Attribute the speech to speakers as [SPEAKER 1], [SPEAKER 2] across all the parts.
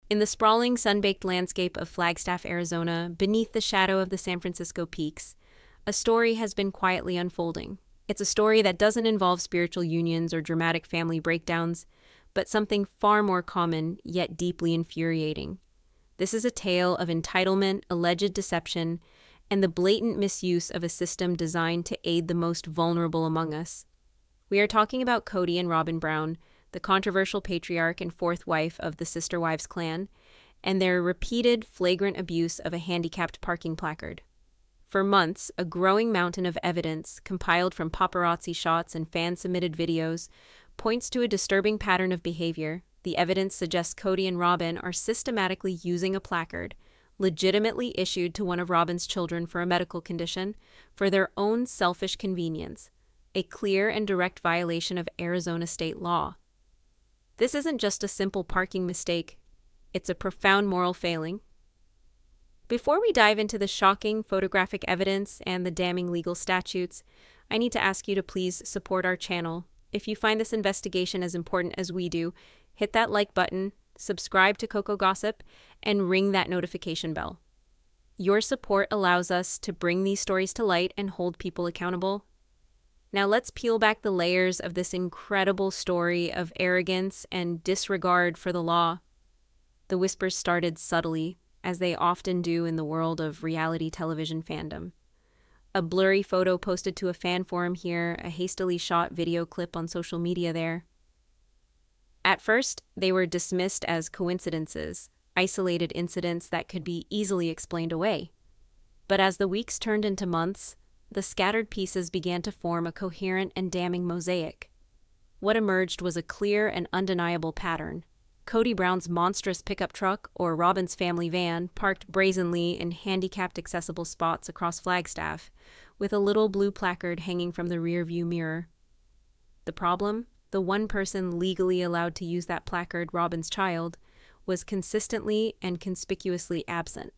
[SPEAKER 1] In the sprawling, sun-baked landscape of Flagstaff, Arizona, beneath the shadow of the San Francisco peaks, a story has been quietly unfolding. It's a story that doesn't involve spiritual unions or dramatic family breakdowns, but something far more common, yet deeply infuriating. This is a tale of entitlement, alleged deception, and the blatant misuse of a system designed to aid the most vulnerable among us. We are talking about Kody and Robyn Brown, the controversial patriarch and fourth wife of the Sister Wives clan, and their repeated, flagrant abuse of a handicapped parking placard. For months, a growing mountain of evidence, compiled from paparazzi shots and fan-submitted videos, points to a disturbing pattern of behavior. The evidence suggests Kody and Robyn are systematically using a placard, legitimately issued to one of Robyn's children for a medical condition, for their own selfish convenience, a clear and direct violation of Arizona state law. This isn't just a simple parking mistake, it's a profound moral failing. Before we dive into the shocking photographic evidence and the damning legal statutes, I need to ask you to please support our channel. If you find this investigation as important as we do, hit that like button, subscribe to COCO Gossip, and ring that notification bell. Your support allows us to bring these stories to light and hold people accountable. Now let's peel back the layers of this incredible story of arrogance and disregard for the law. The whispers started subtly, as they often do in the world of reality television fandom. A blurry photo posted to a fan forum here, a hastily shot video clip on social media there. At first, they were dismissed as coincidences, isolated incidents that could be easily explained away. But as the weeks turned into months, the scattered pieces began to form a coherent and damning mosaic. What emerged was a clear and undeniable pattern. Kody Brown's monstrous pickup truck, or Robyn's family van, parked brazenly in handicapped accessible spots across Flagstaff, with a little blue placard hanging from the rearview mirror. The problem? The one person legally allowed to use that placard, Robyn's child, was consistently and conspicuously absent.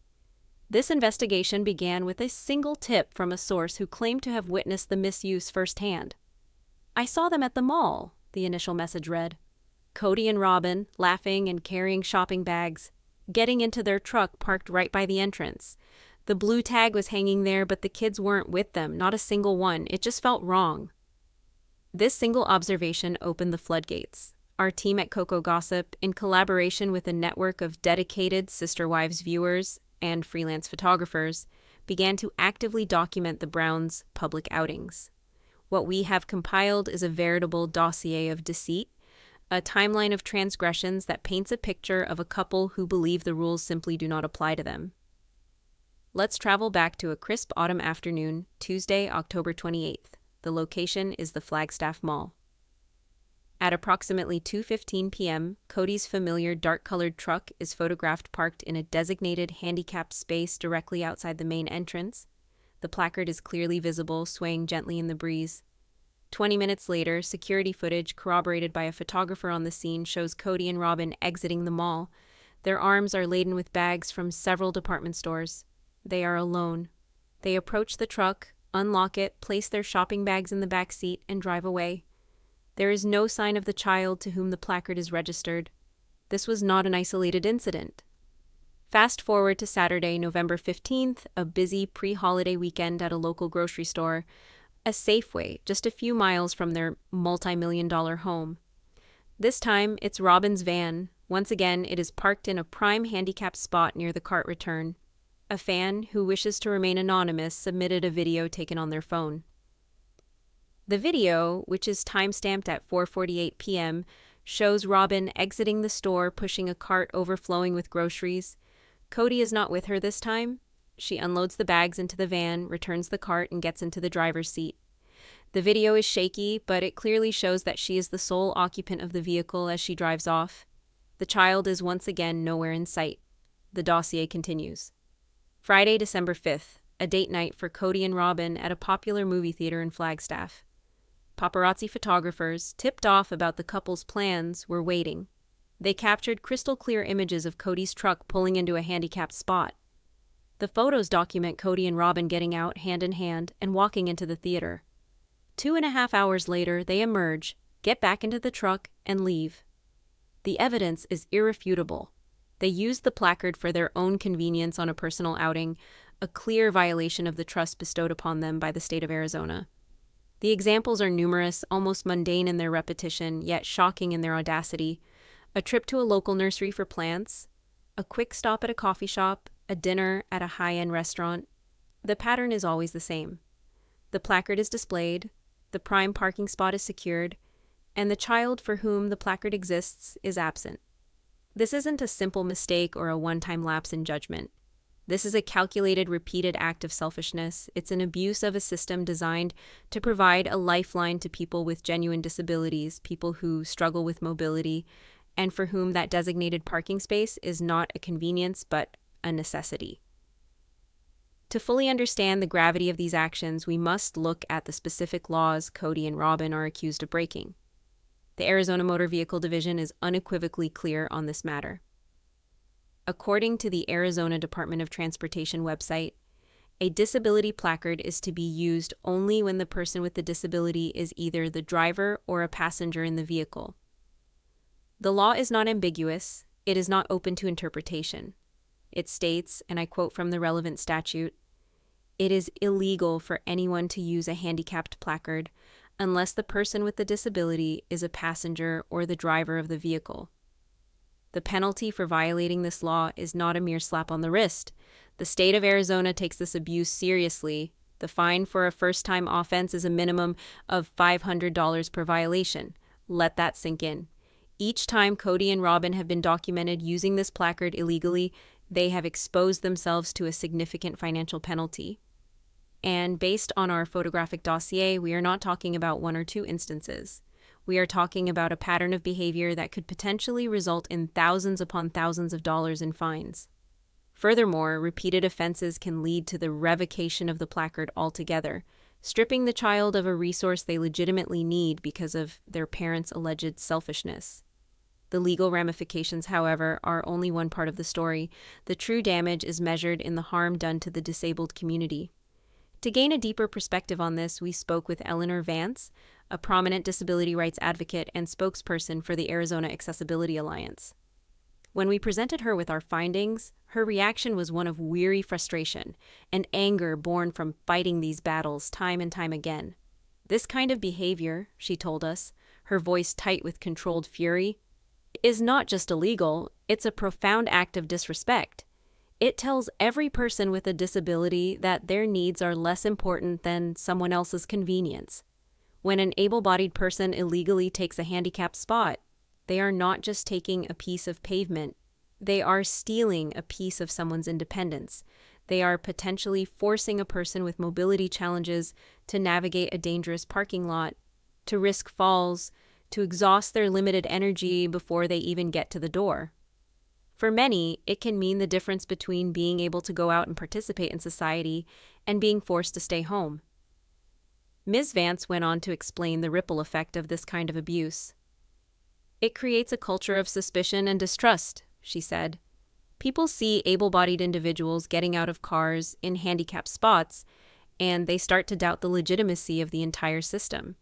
[SPEAKER 1] This investigation began with a single tip from a source who claimed to have witnessed the misuse firsthand. "I saw them at the mall," the initial message read. Kody and Robyn, laughing and carrying shopping bags, getting into their truck parked right by the entrance. The blue tag was hanging there, but the kids weren't with them, not a single one. It just felt wrong. This single observation opened the floodgates. Our team at COCO Gossip, in collaboration with a network of dedicated Sister Wives viewers and freelance photographers, began to actively document the Browns' public outings. What we have compiled is a veritable dossier of deceit, a timeline of transgressions that paints a picture of a couple who believe the rules simply do not apply to them. Let's travel back to a crisp autumn afternoon, Tuesday, October 28th. The location is the Flagstaff Mall. At approximately 2:15 p.m., Kody's familiar dark-colored truck is photographed parked in a designated handicapped space directly outside the main entrance. The placard is clearly visible, swaying gently in the breeze. 20 minutes later, security footage corroborated by a photographer on the scene shows Kody and Robyn exiting the mall. Their arms are laden with bags from several department stores. They are alone. They approach the truck, unlock it, place their shopping bags in the back seat, and drive away. There is no sign of the child to whom the placard is registered. This was not an isolated incident. Fast forward to Saturday, November 15th, a busy pre-holiday weekend at a local grocery store, a Safeway just a few miles from their multi-million-dollar home. This time, it's Robyn's van. Once again, it is parked in a prime handicapped spot near the cart return. A fan who wishes to remain anonymous submitted a video taken on their phone. The video, which is timestamped at 4:48 p.m., shows Robyn exiting the store pushing a cart overflowing with groceries. Kody is not with her this time. She unloads the bags into the van, returns the cart, and gets into the driver's seat. The video is shaky, but it clearly shows that she is the sole occupant of the vehicle as she drives off. The child is once again nowhere in sight. The dossier continues. Friday, December 5th, a date night for Kody and Robyn at a popular movie theater in Flagstaff. Paparazzi photographers, tipped off about the couple's plans, were waiting. They captured crystal-clear images of Kody's truck pulling into a handicapped spot. The photos document Kody and Robyn getting out hand in hand and walking into the theater. 2.5 hours later, they emerge, get back into the truck, and leave. The evidence is irrefutable. They used the placard for their own convenience on a personal outing, a clear violation of the trust bestowed upon them by the state of Arizona. The examples are numerous, almost mundane in their repetition, yet shocking in their audacity. A trip to a local nursery for plants, a quick stop at a coffee shop, a dinner at a high-end restaurant. The pattern is always the same. The placard is displayed, the prime parking spot is secured, and the child for whom the placard exists is absent. This isn't a simple mistake or a one-time lapse in judgment. This is a calculated, repeated act of selfishness. It's an abuse of a system designed to provide a lifeline to people with genuine disabilities, people who struggle with mobility, and for whom that designated parking space is not a convenience but a necessity. To fully understand the gravity of these actions, we must look at the specific laws Kody and Robyn are accused of breaking. The Arizona Motor Vehicle Division is unequivocally clear on this matter. According to the Arizona Department of Transportation website, a disability placard is to be used only when the person with the disability is either the driver or a passenger in the vehicle. The law is not ambiguous. It is not open to interpretation. It states, and I quote from the relevant statute, "It is illegal for anyone to use a handicapped placard unless the person with the disability is a passenger or the driver of the vehicle." The penalty for violating this law is not a mere slap on the wrist. The state of Arizona takes this abuse seriously. The fine for a first-time offense is a minimum of $500 per violation. Let that sink in. Each time Kody and Robyn have been documented using this placard illegally, they have exposed themselves to a significant financial penalty. And based on our photographic dossier, we are not talking about one or two instances. We are talking about a pattern of behavior that could potentially result in thousands upon thousands of dollars in fines. Furthermore, repeated offenses can lead to the revocation of the placard altogether, stripping the child of a resource they legitimately need because of their parents' alleged selfishness. The legal ramifications, however, are only one part of the story. The true damage is measured in the harm done to the disabled community. To gain a deeper perspective on this, we spoke with Eleanor Vance, a prominent disability rights advocate and spokesperson for the Arizona Accessibility Alliance. When we presented her with our findings, her reaction was one of weary frustration and anger born from fighting these battles time and time again. This kind of behavior, she told us, her voice tight with controlled fury, is not just illegal, it's a profound act of disrespect. It tells every person with a disability that their needs are less important than someone else's convenience. When an able-bodied person illegally takes a handicapped spot, they are not just taking a piece of pavement. They are stealing a piece of someone's independence. They are potentially forcing a person with mobility challenges to navigate a dangerous parking lot, to risk falls, to exhaust their limited energy before they even get to the door. For many, it can mean the difference between being able to go out and participate in society and being forced to stay home. Ms. Vance went on to explain the ripple effect of this kind of abuse. It creates a culture of suspicion and distrust, she said. People see able-bodied individuals getting out of cars in handicapped spots, and they start to doubt the legitimacy of the entire system.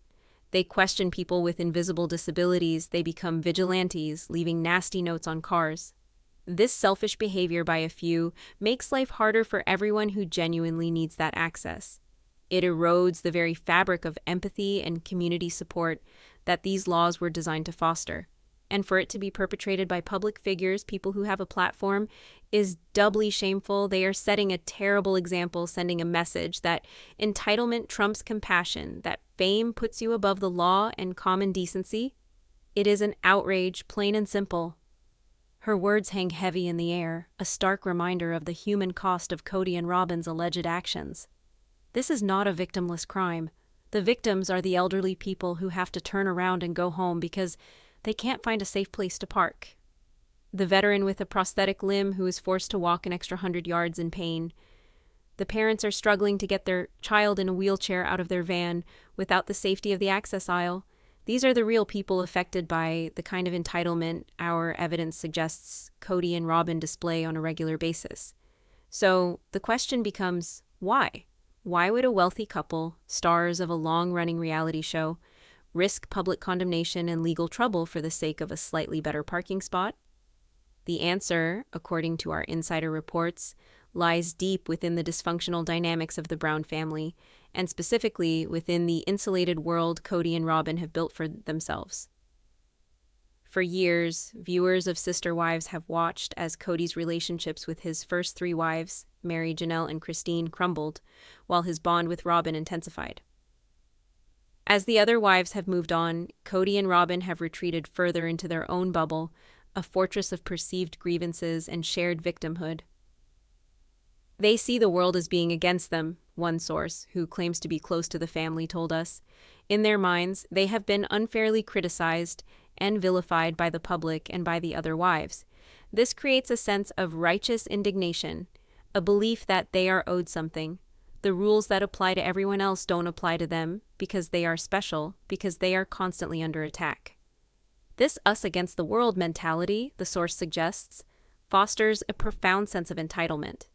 [SPEAKER 1] They question people with invisible disabilities. They become vigilantes, leaving nasty notes on cars. This selfish behavior by a few makes life harder for everyone who genuinely needs that access. It erodes the very fabric of empathy and community support that these laws were designed to foster. And for it to be perpetrated by public figures, people who have a platform, is doubly shameful. They are setting a terrible example, sending a message that entitlement trumps compassion, that fame puts you above the law and common decency. It is an outrage, plain and simple. Her words hang heavy in the air, a stark reminder of the human cost of Kody and Robyn's alleged actions. This is not a victimless crime. The victims are the elderly people who have to turn around and go home because they can't find a safe place to park. The veteran with a prosthetic limb who is forced to walk an extra 100 yards in pain. The parents are struggling to get their child in a wheelchair out of their van without the safety of the access aisle. These are the real people affected by the kind of entitlement our evidence suggests Kody and Robyn display on a regular basis. So the question becomes, why? Why would a wealthy couple, stars of a long-running reality show, risk public condemnation and legal trouble for the sake of a slightly better parking spot? The answer, according to our insider reports, lies deep within the dysfunctional dynamics of the Brown family, and specifically within the insulated world Kody and Robyn have built for themselves. For years, viewers of Sister Wives have watched as Kody's relationships with his first three wives, Mary, Janelle, and Christine, crumbled, while his bond with Robyn intensified. As the other wives have moved on, Kody and Robyn have retreated further into their own bubble, a fortress of perceived grievances and shared victimhood. They see the world as being against them, one source, who claims to be close to the family, told us. In their minds, they have been unfairly criticized and vilified by the public and by the other wives. This creates a sense of righteous indignation, a belief that they are owed something. The rules that apply to everyone else don't apply to them because they are special, because they are constantly under attack. This us against the world mentality, the source suggests, fosters a profound sense of entitlement.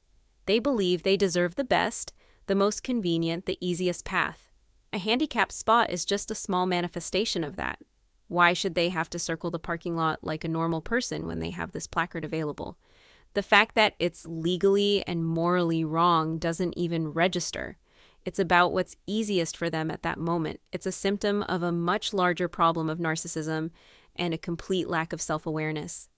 [SPEAKER 1] They believe they deserve the best, the most convenient, the easiest path. A handicapped spot is just a small manifestation of that. Why should they have to circle the parking lot like a normal person when they have this placard available? The fact that it's legally and morally wrong doesn't even register. It's about what's easiest for them at that moment. It's a symptom of a much larger problem of narcissism and a complete lack of self-awareness.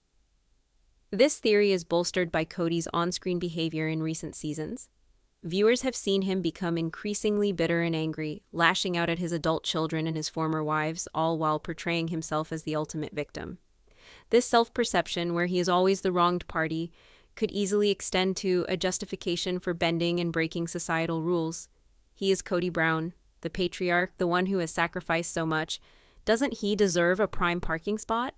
[SPEAKER 1] This theory is bolstered by Kody's on-screen behavior in recent seasons. Viewers have seen him become increasingly bitter and angry, lashing out at his adult children and his former wives, all while portraying himself as the ultimate victim. This self-perception, where he is always the wronged party, could easily extend to a justification for bending and breaking societal rules. He is Kody Brown, the patriarch, the one who has sacrificed so much. Doesn't he deserve a prime parking spot?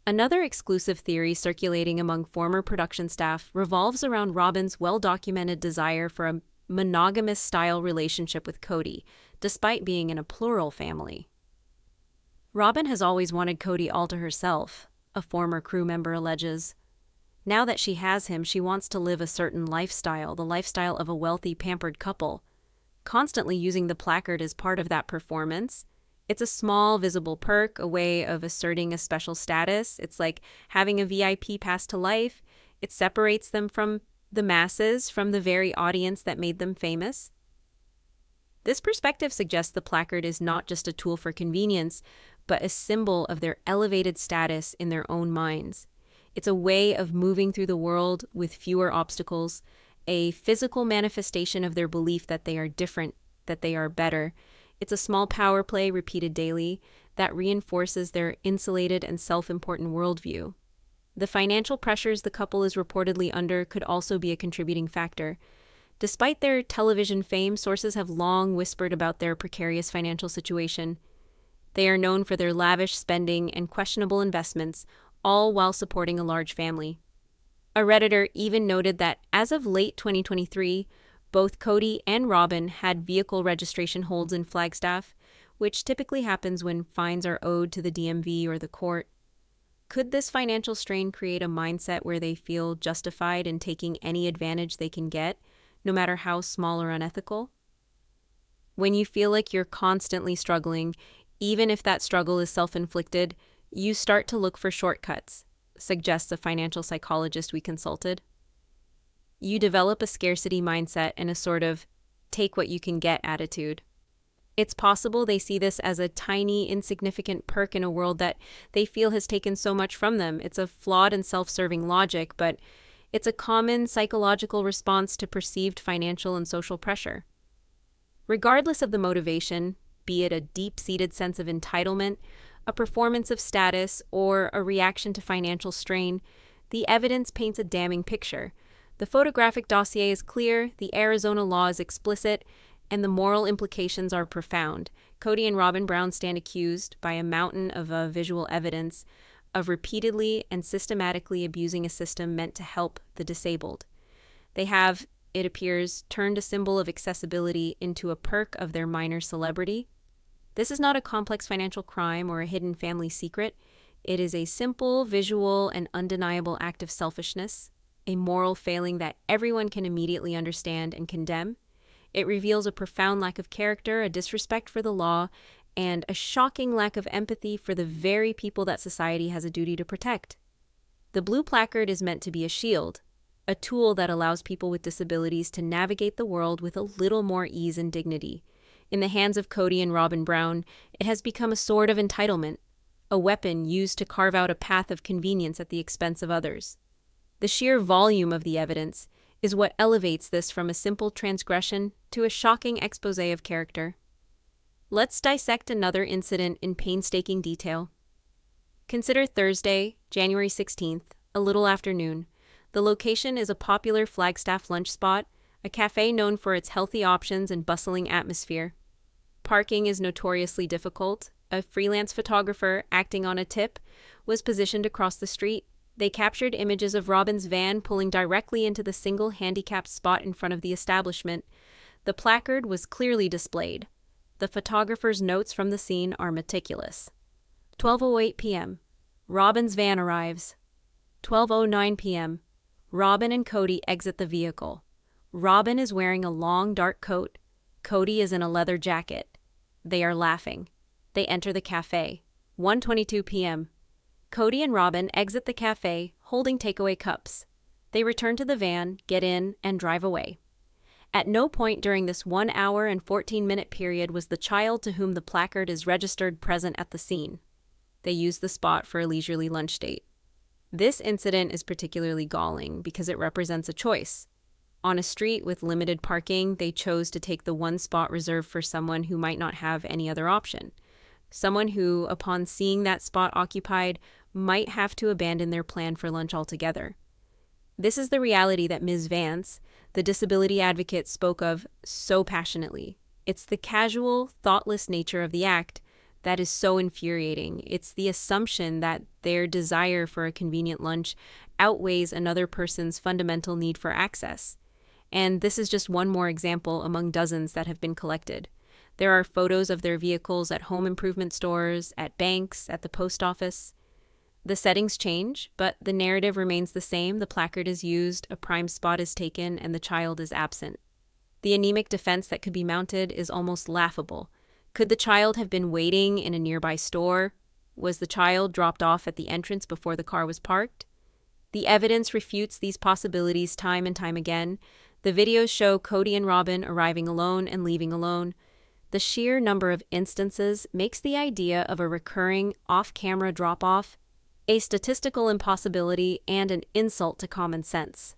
[SPEAKER 1] Another exclusive theory circulating among former production staff revolves around Robyn's well-documented desire for a monogamous-style relationship with Kody, despite being in a plural family. Robyn has always wanted Kody all to herself, a former crew member alleges. Now that she has him, she wants to live a certain lifestyle, the lifestyle of a wealthy, pampered couple. Constantly using the placard as part of that performance, it's a small, visible perk, a way of asserting a special status. It's like having a VIP pass to life. It separates them from the masses, from the very audience that made them famous. This perspective suggests the placard is not just a tool for convenience, but a symbol of their elevated status in their own minds. It's a way of moving through the world with fewer obstacles, a physical manifestation of their belief that they are different, that they are better. It's a small power play repeated daily that reinforces their insulated and self-important worldview. The financial pressures the couple is reportedly under could also be a contributing factor. Despite their television fame, sources have long whispered about their precarious financial situation. They are known for their lavish spending and questionable investments, all while supporting a large family. A Redditor even noted that as of late 2023, both Kody and Robyn had vehicle registration holds in Flagstaff, which typically happens when fines are owed to the DMV or the court. Could this financial strain create a mindset where they feel justified in taking any advantage they can get, no matter how small or unethical? When you feel like you're constantly struggling, even if that struggle is self-inflicted, you start to look for shortcuts, suggests a financial psychologist we consulted. You develop a scarcity mindset and a sort of take what you can get attitude. It's possible they see this as a tiny, insignificant perk in a world that they feel has taken so much from them. It's a flawed and self-serving logic, but it's a common psychological response to perceived financial and social pressure. Regardless of the motivation, be it a deep-seated sense of entitlement, a performance of status, or a reaction to financial strain, the evidence paints a damning picture. The photographic dossier is clear, the Arizona law is explicit, and the moral implications are profound. Kody and Robyn Brown stand accused, by a mountain of visual evidence, of repeatedly and systematically abusing a system meant to help the disabled. They have, it appears, turned a symbol of accessibility into a perk of their minor celebrity. This is not a complex financial crime or a hidden family secret. It is a simple, visual, and undeniable act of selfishness, a moral failing that everyone can immediately understand and condemn. It reveals a profound lack of character, a disrespect for the law, and a shocking lack of empathy for the very people that society has a duty to protect. The blue placard is meant to be a shield, a tool that allows people with disabilities to navigate the world with a little more ease and dignity. In the hands of Kody and Robyn Brown, it has become a sword of entitlement, a weapon used to carve out a path of convenience at the expense of others. The sheer volume of the evidence is what elevates this from a simple transgression to a shocking exposé of character. Let's dissect another incident in painstaking detail. Consider Thursday, January 16th, a little after noon. The location is a popular Flagstaff lunch spot, a cafe known for its healthy options and bustling atmosphere. Parking is notoriously difficult. A freelance photographer, acting on a tip, was positioned across the street. They captured images of Robyn's van pulling directly into the single handicapped spot in front of the establishment. The placard was clearly displayed. The photographer's notes from the scene are meticulous. 12:08 p.m. Robyn's van arrives. 12:09 p.m. Robyn and Kody exit the vehicle. Robyn is wearing a long, dark coat. Kody is in a leather jacket. They are laughing. They enter the cafe. 1:22 p.m. Kody and Robyn exit the cafe, holding takeaway cups. They return to the van, get in, and drive away. At no point during this 1 hour and 14-minute period was the child to whom the placard is registered present at the scene. They used the spot for a leisurely lunch date. This incident is particularly galling because it represents a choice. On a street with limited parking, they chose to take the one spot reserved for someone who might not have any other option. Someone who, upon seeing that spot occupied, might have to abandon their plan for lunch altogether. This is the reality that Ms. Vance, the disability advocate, spoke of so passionately. It's the casual, thoughtless nature of the act that is so infuriating. It's the assumption that their desire for a convenient lunch outweighs another person's fundamental need for access. And this is just one more example among dozens that have been collected. There are photos of their vehicles at home improvement stores, at banks, at the post office. The settings change, but the narrative remains the same. The placard is used, a prime spot is taken, and the child is absent. The anemic defense that could be mounted is almost laughable. Could the child have been waiting in a nearby store? Was the child dropped off at the entrance before the car was parked? The evidence refutes these possibilities time and time again. The videos show Kody and Robyn arriving alone and leaving alone. The sheer number of instances makes the idea of a recurring off-camera drop-off a statistical impossibility and an insult to common sense.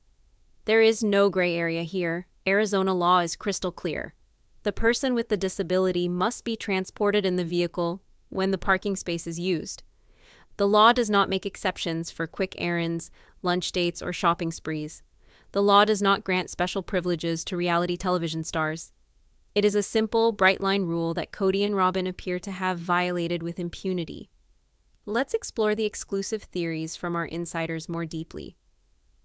[SPEAKER 1] There is no gray area here. Arizona law is crystal clear. The person with the disability must be transported in the vehicle when the parking space is used. The law does not make exceptions for quick errands, lunch dates, or shopping sprees. The law does not grant special privileges to reality television stars. It is a simple, bright-line rule that Kody and Robyn appear to have violated with impunity. Let's explore the exclusive theories from our insiders more deeply.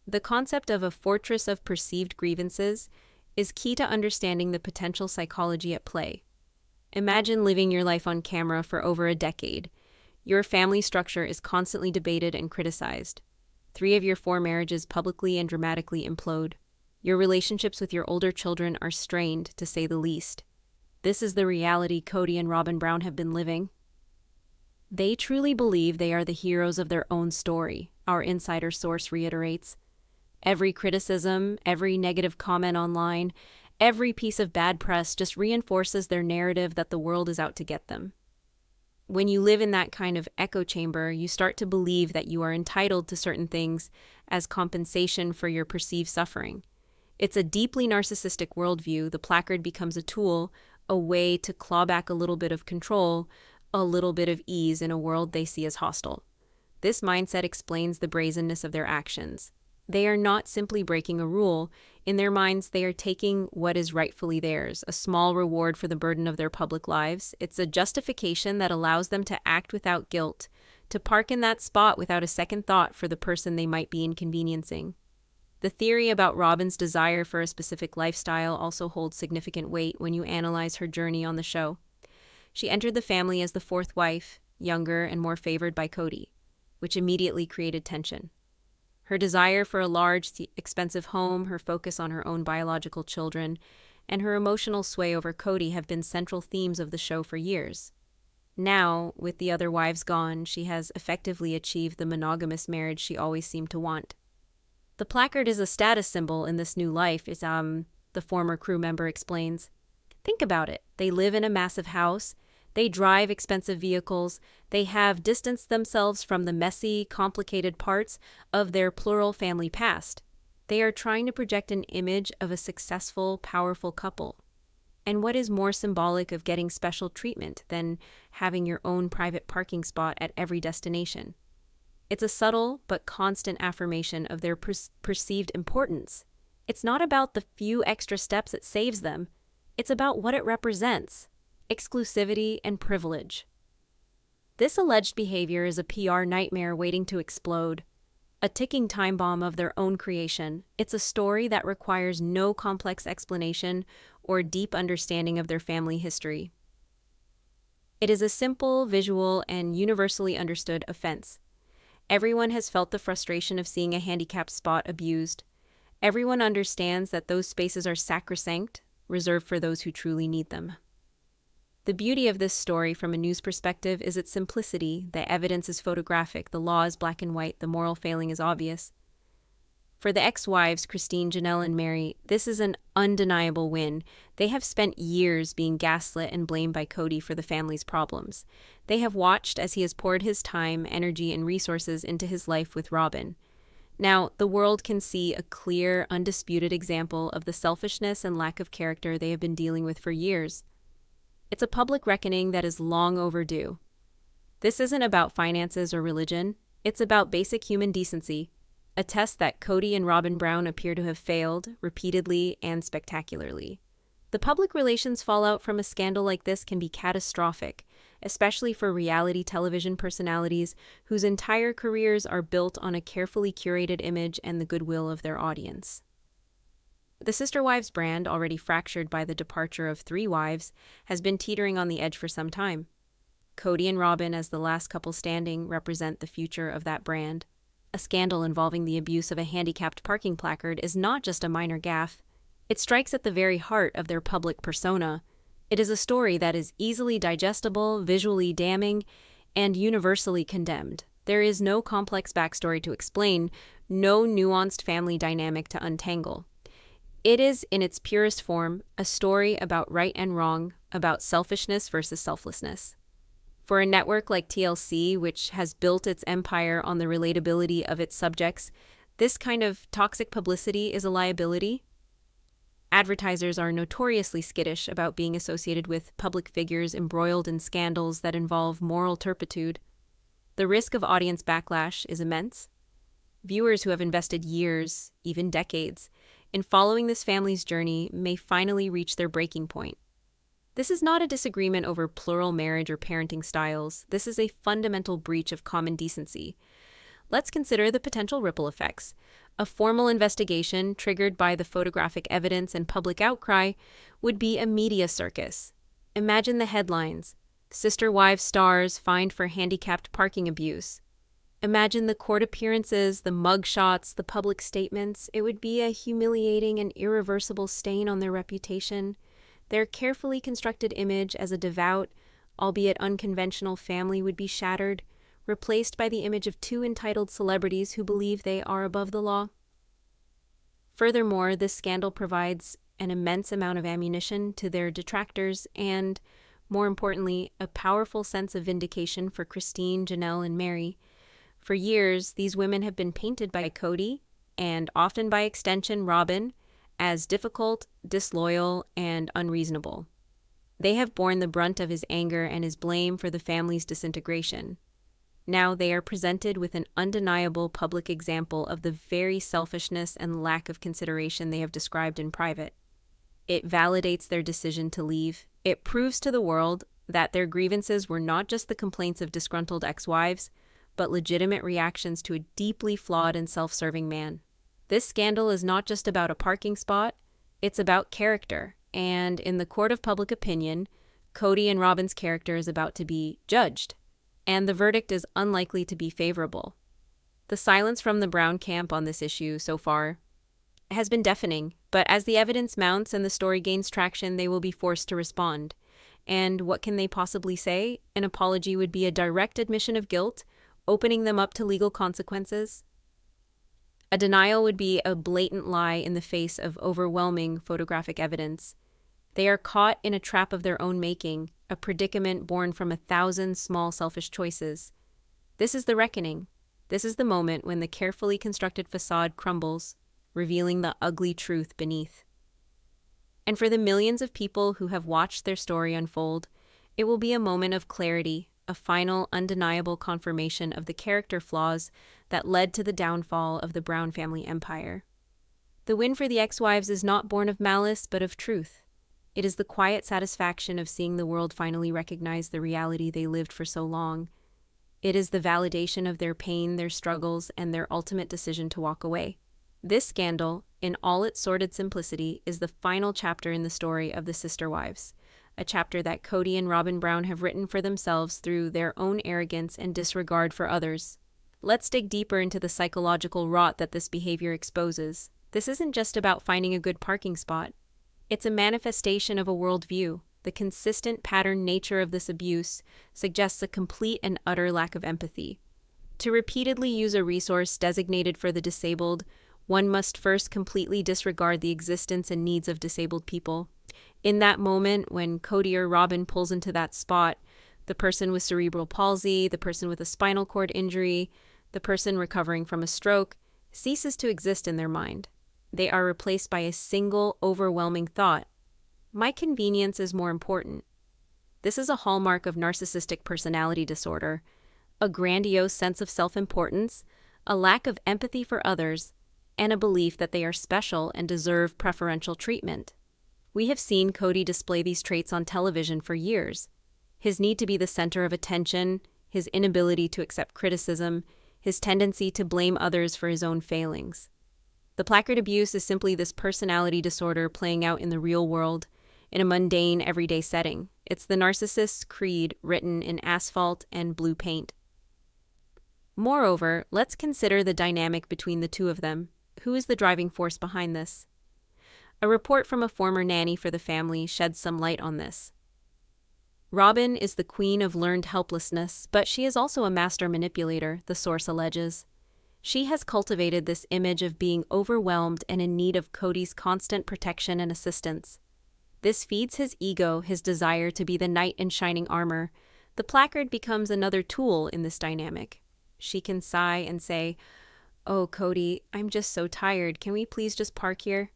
[SPEAKER 1] The concept of a fortress of perceived grievances is key to understanding the potential psychology at play. Imagine living your life on camera for over a decade. Your family structure is constantly debated and criticized. 3 of your 4 marriages publicly and dramatically implode. Your relationships with your older children are strained, to say the least. This is the reality Kody and Robyn Brown have been living. They truly believe they are the heroes of their own story, our insider source reiterates. Every criticism, every negative comment online, every piece of bad press just reinforces their narrative that the world is out to get them. When you live in that kind of echo chamber, you start to believe that you are entitled to certain things as compensation for your perceived suffering. It's a deeply narcissistic worldview. The placard becomes a tool, a way to claw back a little bit of control, a little bit of ease in a world they see as hostile. This mindset explains the brazenness of their actions. They are not simply breaking a rule. In their minds, they are taking what is rightfully theirs, a small reward for the burden of their public lives. It's a justification that allows them to act without guilt, to park in that spot without a second thought for the person they might be inconveniencing. The theory about Robyn's desire for a specific lifestyle also holds significant weight when you analyze her journey on the show. She entered the family as the 4th wife, younger and more favored by Kody, which immediately created tension. Her desire for a large, expensive home, her focus on her own biological children, and her emotional sway over Kody have been central themes of the show for years. Now, with the other wives gone, she has effectively achieved the monogamous marriage she always seemed to want. The placard is a status symbol in this new life, the former crew member explains. Think about it. They live in a massive house. They drive expensive vehicles. They have distanced themselves from the messy, complicated parts of their plural family past. They are trying to project an image of a successful, powerful couple. And what is more symbolic of getting special treatment than having your own private parking spot at every destination? It's a subtle but constant affirmation of their perceived importance. It's not about the few extra steps it saves them. It's about what it represents: exclusivity and privilege. This alleged behavior is a PR nightmare waiting to explode. A ticking time bomb of their own creation. It's a story that requires no complex explanation or deep understanding of their family history. It is a simple, visual, and universally understood offense. Everyone has felt the frustration of seeing a handicapped spot abused. Everyone understands that those spaces are sacrosanct, reserved for those who truly need them. The beauty of this story from a news perspective is its simplicity. The evidence is photographic, the law is black and white, the moral failing is obvious. For the ex-wives, Christine, Janelle, and Mary, this is an undeniable win. They have spent years being gaslit and blamed by Kody for the family's problems. They have watched as he has poured his time, energy, and resources into his life with Robyn. Now, the world can see a clear, undisputed example of the selfishness and lack of character they have been dealing with for years. It's a public reckoning that is long overdue. This isn't about finances or religion. It's about basic human decency, a test that Kody and Robyn Brown appear to have failed repeatedly and spectacularly. The public relations fallout from a scandal like this can be catastrophic, especially for reality television personalities whose entire careers are built on a carefully curated image and the goodwill of their audience. The Sister Wives brand, already fractured by the departure of 3 wives, has been teetering on the edge for some time. Kody and Robyn, as the last couple standing, represent the future of that brand. A scandal involving the abuse of a handicapped parking placard is not just a minor gaffe. It strikes at the very heart of their public persona. It is a story that is easily digestible, visually damning, and universally condemned. There is no complex backstory to explain, no nuanced family dynamic to untangle. It is, in its purest form, a story about right and wrong, about selfishness versus selflessness. For a network like TLC, which has built its empire on the relatability of its subjects, this kind of toxic publicity is a liability. Advertisers are notoriously skittish about being associated with public figures embroiled in scandals that involve moral turpitude. The risk of audience backlash is immense. Viewers who have invested years, even decades, in following this family's journey may finally reach their breaking point. This is not a disagreement over plural marriage or parenting styles. This is a fundamental breach of common decency. Let's consider the potential ripple effects. A formal investigation, triggered by the photographic evidence and public outcry, would be a media circus. Imagine the headlines: Sister Wives stars fined for handicapped parking abuse. Imagine the court appearances, the mugshots, the public statements. It would be a humiliating and irreversible stain on their reputation. Their carefully constructed image as a devout, albeit unconventional family would be shattered, replaced by the image of 2 entitled celebrities who believe they are above the law. Furthermore, this scandal provides an immense amount of ammunition to their detractors and, more importantly, a powerful sense of vindication for Christine, Janelle, and Mary. For years, these women have been painted by Kody, and often by extension Robyn, as difficult, disloyal, and unreasonable. They have borne the brunt of his anger and his blame for the family's disintegration. Now they are presented with an undeniable public example of the very selfishness and lack of consideration they have described in private. It validates their decision to leave. It proves to the world that their grievances were not just the complaints of disgruntled ex-wives, but legitimate reactions to a deeply flawed and self-serving man. This scandal is not just about a parking spot, it's about character, and in the court of public opinion, Kody and Robyn's character is about to be judged, and the verdict is unlikely to be favorable. The silence from the Brown camp on this issue so far has been deafening, but as the evidence mounts and the story gains traction, they will be forced to respond. And what can they possibly say? An apology would be a direct admission of guilt, opening them up to legal consequences. A denial would be a blatant lie in the face of overwhelming photographic evidence. They are caught in a trap of their own making, a predicament born from 1,000 small selfish choices. This is the reckoning. This is the moment when the carefully constructed facade crumbles, revealing the ugly truth beneath. And for the millions of people who have watched their story unfold, it will be a moment of clarity, a final, undeniable confirmation of the character flaws that led to the downfall of the Brown family empire. The win for the ex-wives is not born of malice, but of truth. It is the quiet satisfaction of seeing the world finally recognize the reality they lived for so long. It is the validation of their pain, their struggles, and their ultimate decision to walk away. This scandal, in all its sordid simplicity, is the final chapter in the story of the sister wives, a chapter that Kody and Robyn Brown have written for themselves through their own arrogance and disregard for others. Let's dig deeper into the psychological rot that this behavior exposes. This isn't just about finding a good parking spot. It's a manifestation of a worldview. The consistent pattern nature of this abuse suggests a complete and utter lack of empathy. To repeatedly use a resource designated for the disabled, one must first completely disregard the existence and needs of disabled people. In that moment, when Kody or Robyn pulls into that spot, the person with cerebral palsy, the person with a spinal cord injury, the person recovering from a stroke, ceases to exist in their mind. They are replaced by a single, overwhelming thought: my convenience is more important. This is a hallmark of narcissistic personality disorder, a grandiose sense of self-importance, a lack of empathy for others, and a belief that they are special and deserve preferential treatment. We have seen Kody display these traits on television for years. His need to be the center of attention, his inability to accept criticism, his tendency to blame others for his own failings. The placard abuse is simply this personality disorder playing out in the real world, in a mundane, everyday setting. It's the narcissist's creed written in asphalt and blue paint. Moreover, let's consider the dynamic between the two of them. Who is the driving force behind this? A report from a former nanny for the family sheds some light on this. Robyn is the queen of learned helplessness, but she is also a master manipulator, the source alleges. She has cultivated this image of being overwhelmed and in need of Kody's constant protection and assistance. This feeds his ego, his desire to be the knight in shining armor. The placard becomes another tool in this dynamic. She can sigh and say, "Oh, Kody, I'm just so tired. Can we please just park here?"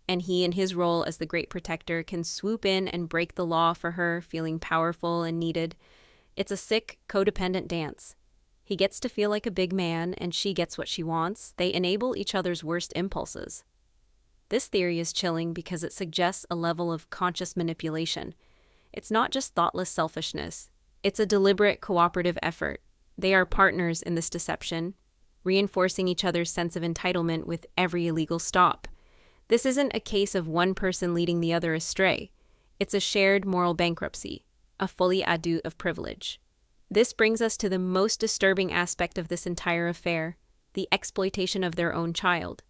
[SPEAKER 1] And he, in his role as the great protector, can swoop in and break the law for her, feeling powerful and needed. It's a sick, codependent dance. He gets to feel like a big man, and she gets what she wants. They enable each other's worst impulses. This theory is chilling because it suggests a level of conscious manipulation. It's not just thoughtless selfishness. It's a deliberate, cooperative effort. They are partners in this deception, reinforcing each other's sense of entitlement with every illegal stop. This isn't a case of one person leading the other astray. It's a shared moral bankruptcy, a folie à deux of privilege. This brings us to the most disturbing aspect of this entire affair, the exploitation of their own child.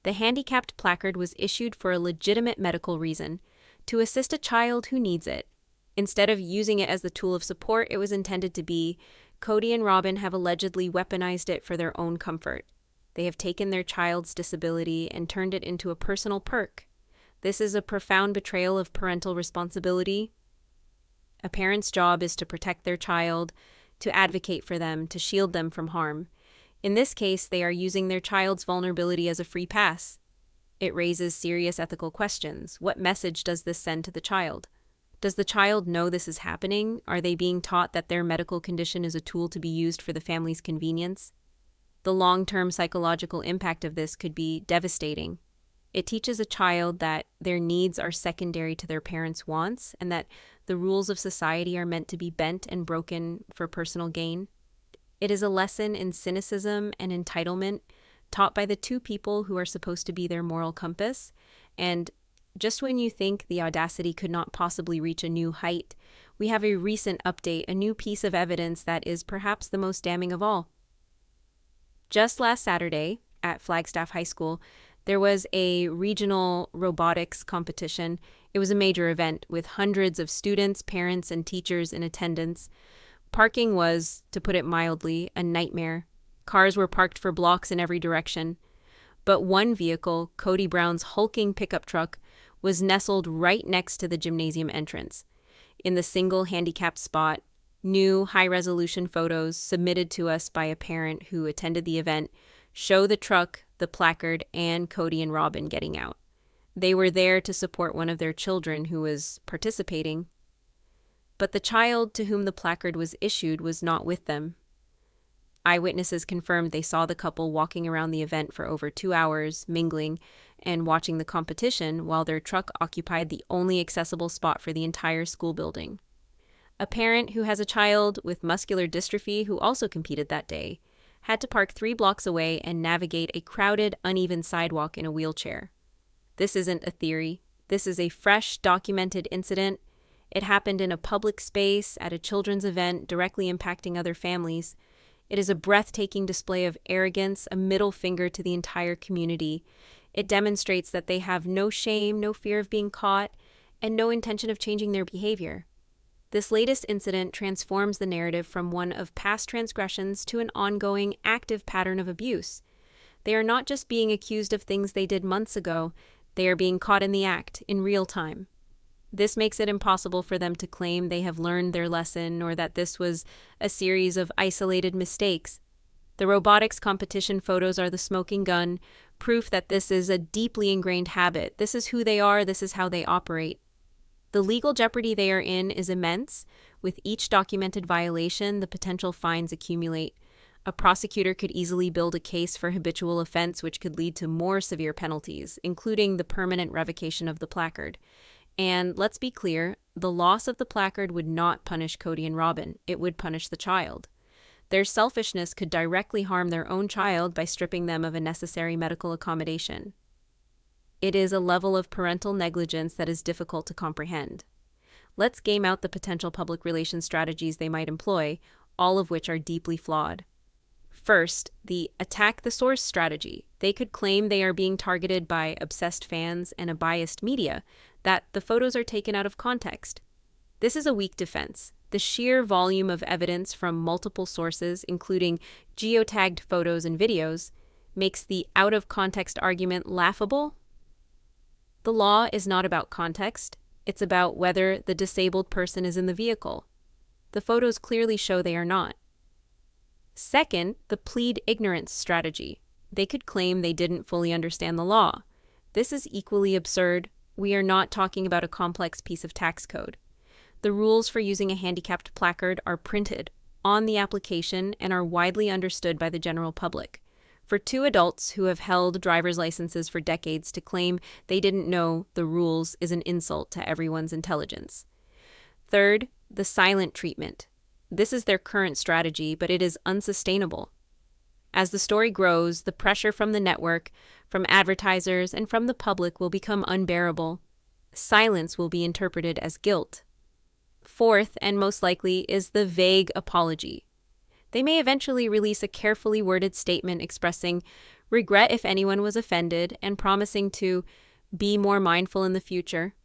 [SPEAKER 1] The handicapped placard was issued for a legitimate medical reason, to assist a child who needs it. Instead of using it as the tool of support it was intended to be, Kody and Robyn have allegedly weaponized it for their own comfort. They have taken their child's disability and turned it into a personal perk. This is a profound betrayal of parental responsibility. A parent's job is to protect their child, to advocate for them, to shield them from harm. In this case, they are using their child's vulnerability as a free pass. It raises serious ethical questions. What message does this send to the child? Does the child know this is happening? Are they being taught that their medical condition is a tool to be used for the family's convenience? The long-term psychological impact of this could be devastating. It teaches a child that their needs are secondary to their parents' wants and that the rules of society are meant to be bent and broken for personal gain. It is a lesson in cynicism and entitlement taught by the two people who are supposed to be their moral compass. And just when you think the audacity could not possibly reach a new height, we have a recent update, a new piece of evidence that is perhaps the most damning of all. Just last Saturday, at Flagstaff High School, There was a regional robotics competition. It was a major event with hundreds of students, parents, and teachers in attendance. Parking was, to put it mildly, a nightmare. Cars were parked for blocks in every direction. But one vehicle, Kody Brown's hulking pickup truck, was nestled right next to the gymnasium entrance. In the single handicapped spot, new high-resolution photos submitted to us by a parent who attended the event show the truck, the placard, and Kody and Robyn getting out. They were there to support one of their children who was participating, but the child to whom the placard was issued was not with them. Eyewitnesses confirmed they saw the couple walking around the event for over 2 hours, mingling and watching the competition while their truck occupied the only accessible spot for the entire school building. A parent who has a child with muscular dystrophy who also competed that day had to park 3 blocks away and navigate a crowded, uneven sidewalk in a wheelchair. This isn't a theory. This is a fresh, documented incident. It happened in a public space at a children's event directly impacting other families. It is a breathtaking display of arrogance, a middle finger to the entire community. It demonstrates that they have no shame, no fear of being caught, and no intention of changing their behavior. This latest incident transforms the narrative from one of past transgressions to an ongoing, active pattern of abuse. They are not just being accused of things they did months ago, they are being caught in the act, in real time. This makes it impossible for them to claim they have learned their lesson or that this was a series of isolated mistakes. The robotics competition photos are the smoking gun, proof that this is a deeply ingrained habit. This is who they are, this is how they operate. The legal jeopardy they are in is immense. With each documented violation, the potential fines accumulate. A prosecutor could easily build a case for habitual offense, which could lead to more severe penalties, including the permanent revocation of the placard. And let's be clear, the loss of the placard would not punish Kody and Robyn. It would punish the child. Their selfishness could directly harm their own child by stripping them of a necessary medical accommodation. It is a level of parental negligence that is difficult to comprehend. Let's game out the potential public relations strategies they might employ, all of which are deeply flawed. First, the attack the source strategy. They could claim they are being targeted by obsessed fans and a biased media, that the photos are taken out of context. This is a weak defense. The sheer volume of evidence from multiple sources, including geotagged photos and videos, makes the out-of-context argument laughable. The law is not about context. It's about whether the disabled person is in the vehicle. The photos clearly show they are not. Second, the plead ignorance strategy. They could claim they didn't fully understand the law. This is equally absurd. We are not talking about a complex piece of tax code. The rules for using a handicapped placard are printed on the application and are widely understood by the general public. For 2 adults who have held driver's licenses for decades to claim they didn't know the rules is an insult to everyone's intelligence. Third, the silent treatment. This is their current strategy, but it is unsustainable. As the story grows, the pressure from the network, from advertisers, and from the public will become unbearable. Silence will be interpreted as guilt. Fourth, and most likely, is the vague apology. They may eventually release a carefully worded statement expressing regret if anyone was offended and promising to be more mindful in the future.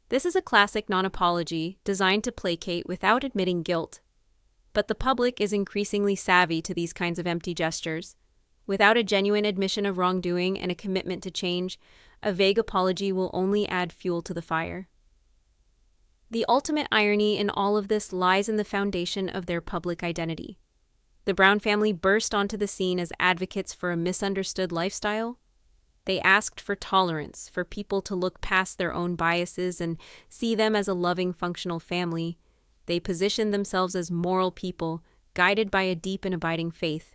[SPEAKER 1] This is a classic non-apology designed to placate without admitting guilt. But the public is increasingly savvy to these kinds of empty gestures. Without a genuine admission of wrongdoing and a commitment to change, a vague apology will only add fuel to the fire. The ultimate irony in all of this lies in the foundation of their public identity. The Brown family burst onto the scene as advocates for a misunderstood lifestyle. They asked for tolerance, for people to look past their own biases and see them as a loving, functional family. They positioned themselves as moral people, guided by a deep and abiding faith.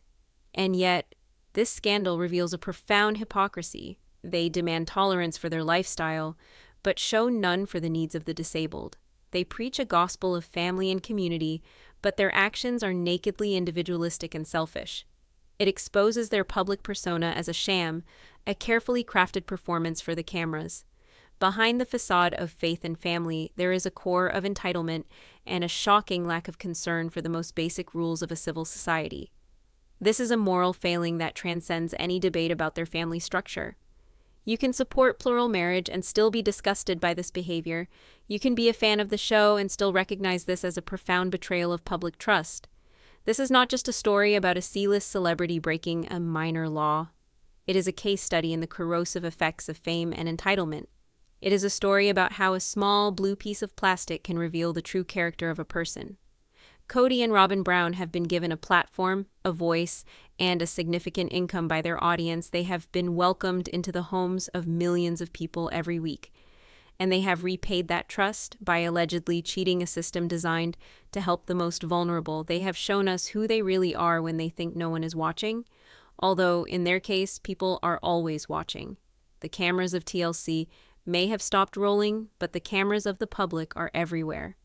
[SPEAKER 1] And yet, this scandal reveals a profound hypocrisy. They demand tolerance for their lifestyle, but show none for the needs of the disabled. They preach a gospel of family and community, but their actions are nakedly individualistic and selfish. It exposes their public persona as a sham, a carefully crafted performance for the cameras. Behind the facade of faith and family, there is a core of entitlement and a shocking lack of concern for the most basic rules of a civil society. This is a moral failing that transcends any debate about their family structure. You can support plural marriage and still be disgusted by this behavior. You can be a fan of the show and still recognize this as a profound betrayal of public trust. This is not just a story about a C-list celebrity breaking a minor law. It is a case study in the corrosive effects of fame and entitlement. It is a story about how a small blue piece of plastic can reveal the true character of a person. Kody and Robyn Brown have been given a platform, a voice, and a significant income by their audience. They have been welcomed into the homes of millions of people every week, and they have repaid that trust by allegedly cheating a system designed to help the most vulnerable. They have shown us who they really are when they think no one is watching, although in their case, people are always watching. The cameras of TLC may have stopped rolling, but the cameras of the public are everywhere.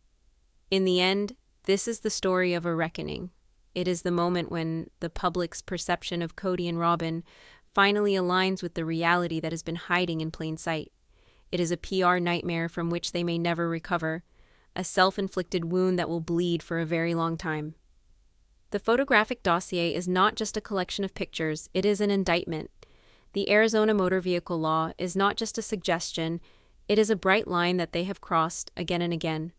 [SPEAKER 1] In the end, this is the story of a reckoning. It is the moment when the public's perception of Kody and Robyn finally aligns with the reality that has been hiding in plain sight. It is a PR nightmare from which they may never recover, a self-inflicted wound that will bleed for a very long time. The photographic dossier is not just a collection of pictures, it is an indictment. The Arizona motor vehicle law is not just a suggestion, it is a bright line that they have crossed again and again.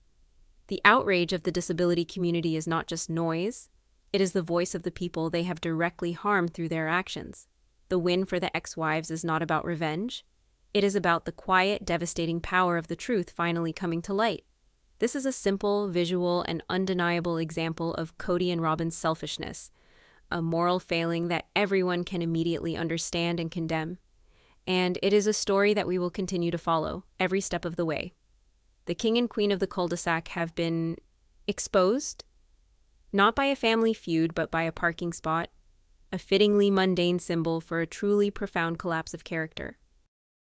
[SPEAKER 1] The outrage of the disability community is not just noise, it is the voice of the people they have directly harmed through their actions. The win for the ex-wives is not about revenge, it is about the quiet, devastating power of the truth finally coming to light. This is a simple, visual, and undeniable example of Kody and Robyn's selfishness, a moral failing that everyone can immediately understand and condemn. And it is a story that we will continue to follow every step of the way. The king and queen of the cul-de-sac have been exposed, not by a family feud, but by a parking spot, a fittingly mundane symbol for a truly profound collapse of character.